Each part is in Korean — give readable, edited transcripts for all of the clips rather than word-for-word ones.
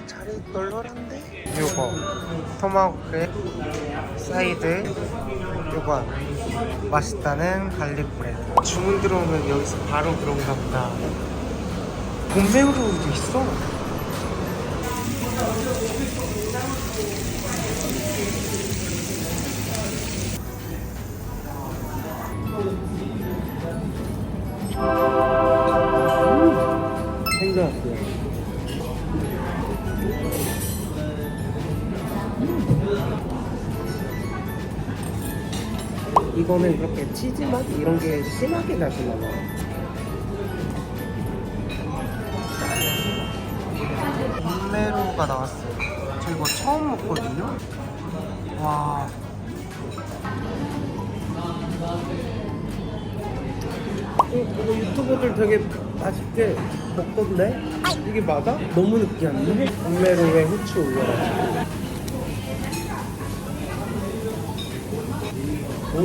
자리 널널한데? 요거 토마호크의 사이드 요거 맛있다는 갈릭 브레드. 주문 들어오면 여기서 바로 그런가 보다. 봄새우도 있어. 생각났어요. 이거는 그렇게 치즈 맛 이런 게 심하게 나시나 봐. 봄메로가 나왔어요. 저 이거 처음 먹거든요. 와. 이거 유튜버들 되게 맛있게 먹던데? 이게 맞아? 너무 느끼한데? 봄메로에 후추 올려가지고. 오,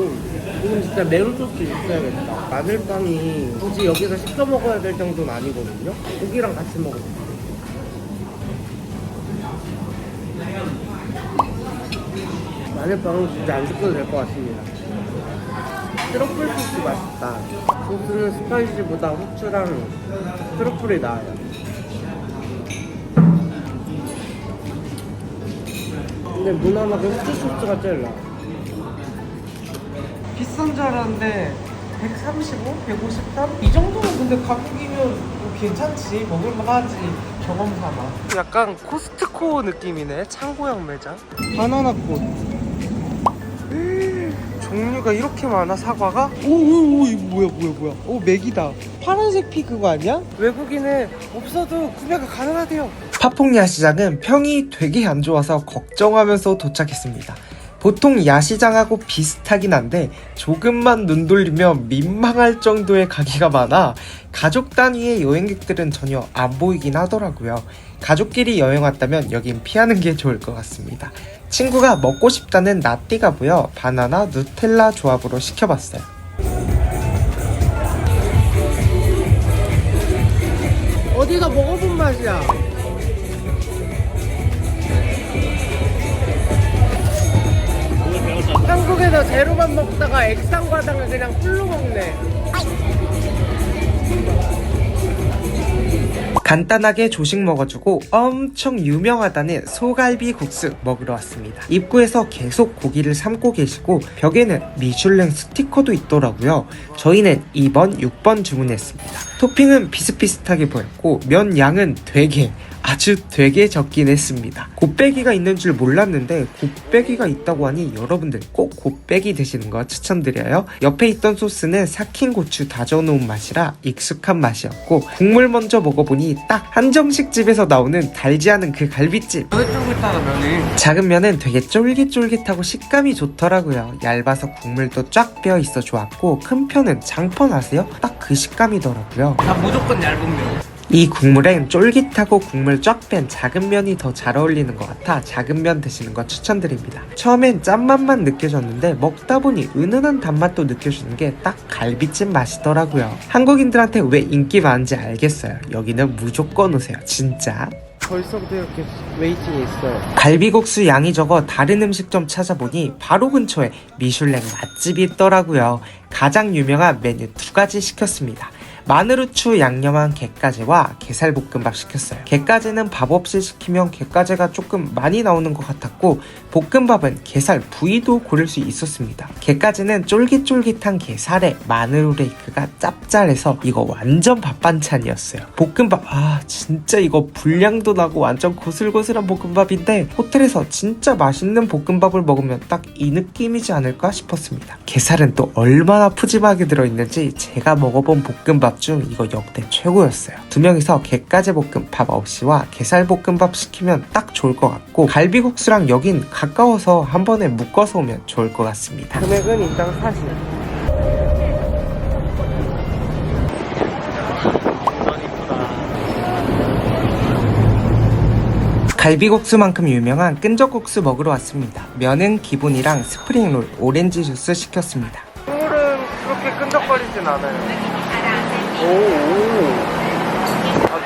이건 진짜 메론 소스 있어야겠다. 마늘빵이 굳이 여기서 시켜 먹어야 될 정도는 아니거든요. 고기랑 같이 먹어도 마늘빵은 진짜 안 시켜도 될 것 같습니다. 트러플 소스 맛있다. 소스는 스파이시보다 후추랑 트러플이 나아요. 근데 무난하게 후추 소스가 제일 나아. 비싼 줄 알았는데 135? 153? 이 정도면 근데 가격이면 뭐 괜찮지. 먹을만하지. 경험 삼아. 약간 코스트코 느낌이네. 창고형 매장. 바나나꽃. 종류가 이렇게 많아. 사과가? 오오오 이거 뭐야 오 맥이다. 파란색 피 그거 아니야? 외국인은 없어도 구매가 가능하대요. 파폭 야시장은 평이 되게 안 좋아서 걱정하면서 도착했습니다. 보통 야시장하고 비슷하긴 한데 조금만 눈 돌리면 민망할 정도의 가게가 많아 가족 단위의 여행객들은 전혀 안 보이긴 하더라고요. 가족끼리 여행 왔다면 여긴 피하는 게 좋을 것 같습니다. 친구가 먹고 싶다는 나띠가 보여 바나나 누텔라 조합으로 시켜봤어요. 어디서 먹어본 맛이야. 한국에서 제로만 먹다가 액상과당을 그냥 풀로 먹네. 간단하게 조식 먹어주고 엄청 유명하다는 소갈비 국수 먹으러 왔습니다. 입구에서 계속 고기를 삶고 계시고 벽에는 미슐랭 스티커도 있더라고요. 저희는 2번, 6번 주문했습니다. 토핑은 비슷비슷하게 보였고 면 양은 아주 되게 적긴 했습니다. 곱빼기가 있는 줄 몰랐는데 곱빼기가 있다고 하니 여러분들 꼭 곱빼기 드시는 거 추천드려요. 옆에 있던 소스는 삭힌 고추 다져놓은 맛이라 익숙한 맛이었고 국물 먼저 먹어보니 딱 한정식집에서 나오는 달지 않은 그 갈비찜. 쫄깃쫄깃하다 면이. 작은 면은 되게 쫄깃쫄깃하고 식감이 좋더라고요. 얇아서 국물도 쫙 빼어있어 좋았고 큰 편은 장편 아세요? 딱 그 식감이더라고요. 난 무조건 얇은 면. 이 국물엔 쫄깃하고 국물 쫙 뺀 작은 면이 더 잘 어울리는 것 같아 작은 면 드시는 거 추천드립니다. 처음엔 짠맛만 느껴졌는데 먹다 보니 은은한 단맛도 느껴지는 게 딱 갈비찜 맛이더라고요. 한국인들한테 왜 인기 많은지 알겠어요. 여기는 무조건 오세요. 진짜. 벌써부터 이렇게 웨이팅이 있어요. 갈비국수 양이 적어 다른 음식점 찾아보니 바로 근처에 미슐랭 맛집이 있더라고요. 가장 유명한 메뉴 2가지 시켰습니다. 마늘후추 양념한 게까지와 게살볶음밥 시켰어요. 게까지는 밥 없이 시키면 게까지가 조금 많이 나오는 것 같았고 볶음밥은 게살 부위도 고를 수 있었습니다. 게까지는 쫄깃쫄깃한 게살에 마늘 후레이크가 짭짤해서 이거 완전 밥반찬이었어요. 볶음밥 진짜 이거 분량도 나고 완전 고슬고슬한 볶음밥인데 호텔에서 진짜 맛있는 볶음밥을 먹으면 딱 이 느낌이지 않을까 싶었습니다. 게살은 또 얼마나 푸짐하게 들어있는지 제가 먹어본 볶음밥 중 이거 역대 최고였어요. 2명이서 게까지 볶음 밥 없이와 게살볶음밥 시키면 딱 좋을 것 같고 갈비국수랑 여긴 가까워서 한 번에 묶어서 오면 좋을 것 같습니다. 금액은 인당 40. 갈비국수만큼 유명한 끈적국수 먹으러 왔습니다. 면은 기본이랑 스프링롤, 오렌지 주스 시켰습니다. 국물은 그렇게 끈적거리진 않아요. 오.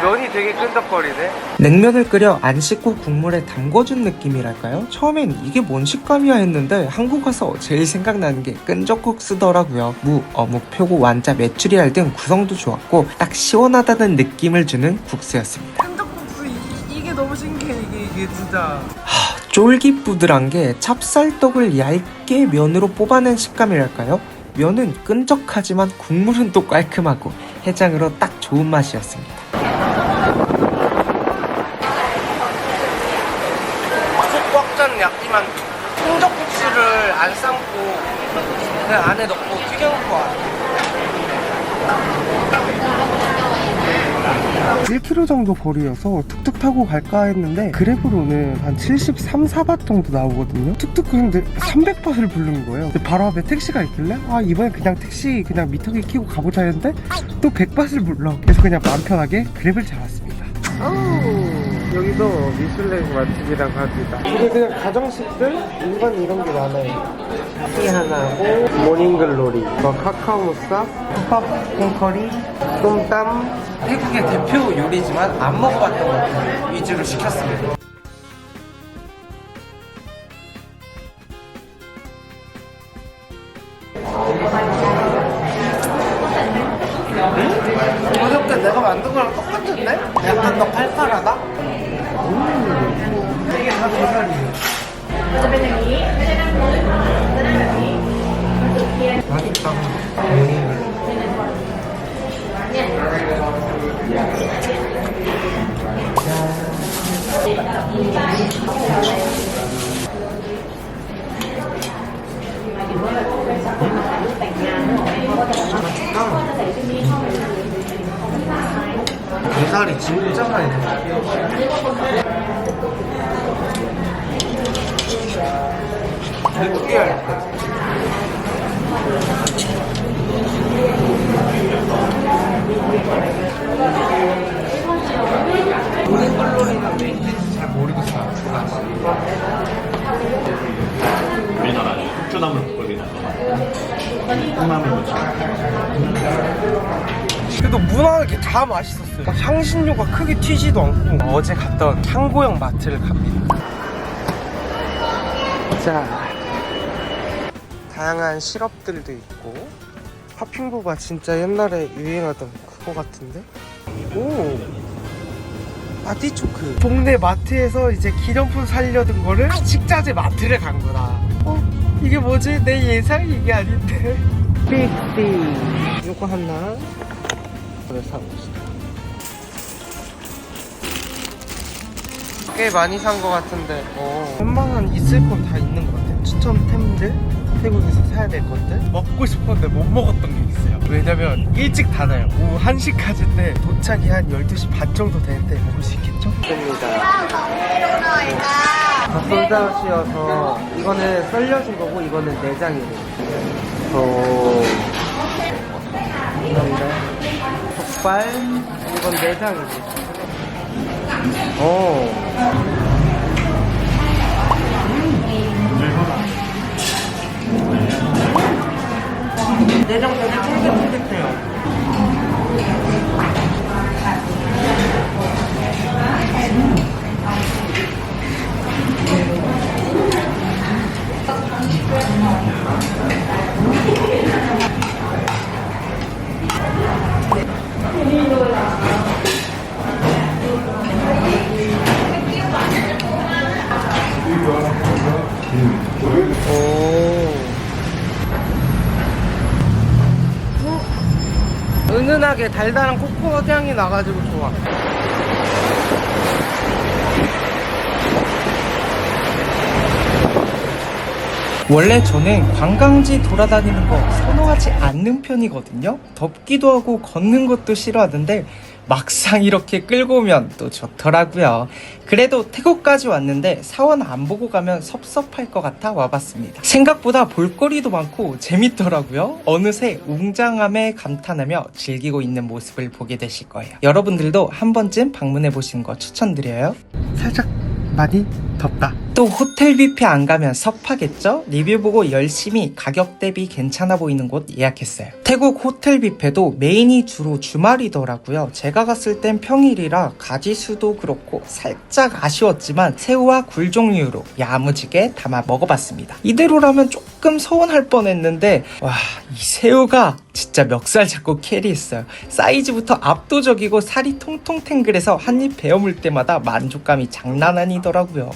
면이 되게 끈적거리네. 냉면을 끓여 안 씻고 국물에 담궈준 느낌이랄까요? 처음엔 이게 뭔 식감이야 했는데 한국 와서 제일 생각나는 게 끈적국수더라고요. 무, 어묵, 표고, 완자, 메추리알 등 구성도 좋았고 딱 시원하다는 느낌을 주는 국수였습니다. 끈적국수 이게 너무 신기해. 이게 진짜 쫄깃부들한 게 찹쌀떡을 얇게 면으로 뽑아낸 식감이랄까요? 면은 끈적하지만 국물은 또 깔끔하고 해장으로 딱 좋은 맛이었습니다. 꽉 찬 약지만 끈적국수를 안 삶고 그냥 안에 넣고 튀겨놓고 와요. 1km 정도 거리여서 툭툭 타고 갈까 했는데 그랩으로는 한 73, 4바 정도 나오거든요. 툭툭 근데 300바트를 부르는 거예요. 근데 바로 앞에 택시가 있길래 이번엔 그냥 택시 그냥 미터기 키고 가보자 했는데 또 100바트를 불러. 그래서 그냥 마음 편하게 그랩을 잡았습니다. 여기도 미슐랭 맛집이라고 합니다. 이게 그냥 가정식들 일반 이런 게 많아요. 티 하나고 모닝글로리, 카카오 무사, 팝 콩커리, 똠땀. 태국의 대표 요리지만 안 먹어봤던 것들 위주로 시켰습니다. 어저께 내가 만든 거랑 똑같은데? 약간 더 팔팔하다? 이게 다 계란이에요. 맛있다. 게살이 진짜 많이 들어요. 느끼할 때 모닝글로리는 왜 있는지 잘 모르겠어요. 우리나라에 숙주나물 볶음이 콩나물 무침. 그래도 무난하게 다 맛있었어요. 막 향신료가 크게 튀지도 않고. 어제 갔던 향고형 마트를 갑니다. 자, 다양한 시럽들도 있고 팥핑보가 진짜 옛날에 유행하던 그거 같은데. 오, 아티초크. 동네 마트에서 이제 기념품 살려던 거를 식자재 마트를 간 거다. 이게 뭐지? 내 예상이 이게 아닌데. 빅비 이거 하나 그래 사봅시다. 꽤 많이 산 거 같은데 웬만한 있을 건 다 있는 것 같아요. 추천템들, 태국에서 사야 될 것들. 먹고 싶었는데 못 먹었던 게 있어요. 왜냐면 일찍 닫아요. 오후 1시까지인데 도착이 한 12시 반 정도 되는데 먹을 수 있겠죠? 됩니다. 다 솔드아웃이어서 이거는 썰려진 거고 이거는 내장이에요. 이건데 족발, 이건 내장이지. 내장 되게 쫄깃쫄깃해요. 은은하게 달달한 코코넛 향이 나가지고 좋아. 원래 저는 관광지 돌아다니는 거 선호하지 않는 편이거든요. 덥기도 하고 걷는 것도 싫어하는데 막상 이렇게 끌고 오면 또 좋더라고요. 그래도 태국까지 왔는데 사원 안 보고 가면 섭섭할 것 같아 와봤습니다. 생각보다 볼거리도 많고 재밌더라고요. 어느새 웅장함에 감탄하며 즐기고 있는 모습을 보게 되실 거예요. 여러분들도 한 번쯤 방문해 보시는 거 추천드려요. 살짝 많이 덥다. 또 호텔 뷔페 안 가면 섭하겠죠? 리뷰 보고 열심히 가격 대비 괜찮아 보이는 곳 예약했어요. 태국 호텔 뷔페도 메인이 주로 주말이더라고요. 제가 갔을 땐 평일이라 가지수도 그렇고 살짝 아쉬웠지만 새우와 굴 종류로 야무지게 담아 먹어봤습니다. 이대로라면 조금 서운할 뻔했는데 와, 이 새우가 진짜 멱살 잡고 캐리했어요. 사이즈부터 압도적이고 살이 통통 탱글해서 한입 베어물 때마다 만족감이 장난 아니더라고요.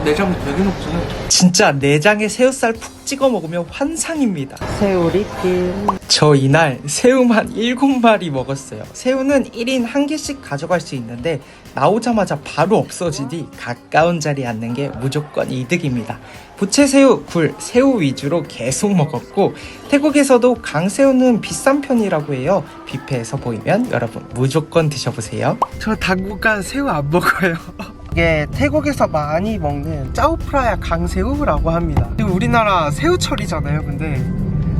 내장 되게 높잖아. 진짜 내장에 새우살 푹 찍어 먹으면 환상입니다. 새우 리필. 저 이날 새우만 7마리 먹었어요. 새우는 1인 1개씩 가져갈 수 있는데 나오자마자 바로 없어지니 가까운 자리에 앉는 게 무조건 이득입니다. 부채새우, 굴, 새우 위주로 계속 먹었고 태국에서도 강새우는 비싼 편이라고 해요. 뷔페에서 보이면 여러분 무조건 드셔보세요. 저 당분간 새우 안 먹어요. 이게 태국에서 많이 먹는 짜오프라야 강새우라고 합니다. 지금 우리나라 새우철이잖아요. 근데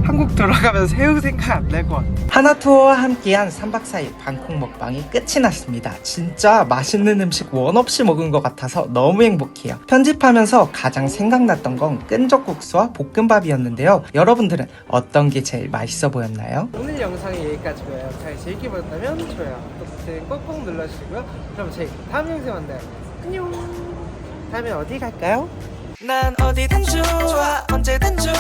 한국 들어가면 새우 생각 안 날 것 같아. 하나투어와 함께한 3박 4일 방콕 먹방이 끝이 났습니다. 진짜 맛있는 음식 원 없이 먹은 것 같아서 너무 행복해요. 편집하면서 가장 생각났던 건 끈적국수와 볶음밥이었는데요. 여러분들은 어떤 게 제일 맛있어 보였나요? 오늘 영상이 여기까지고요. 잘 재밌게 보셨다면 좋아요, 또 버튼 꼭꼭 눌러주시고요. 그럼 저희 다음 영상에 만나요. 안녕. 다음에 어디 갈까요? 난 어디든 좋아 언제든 좋아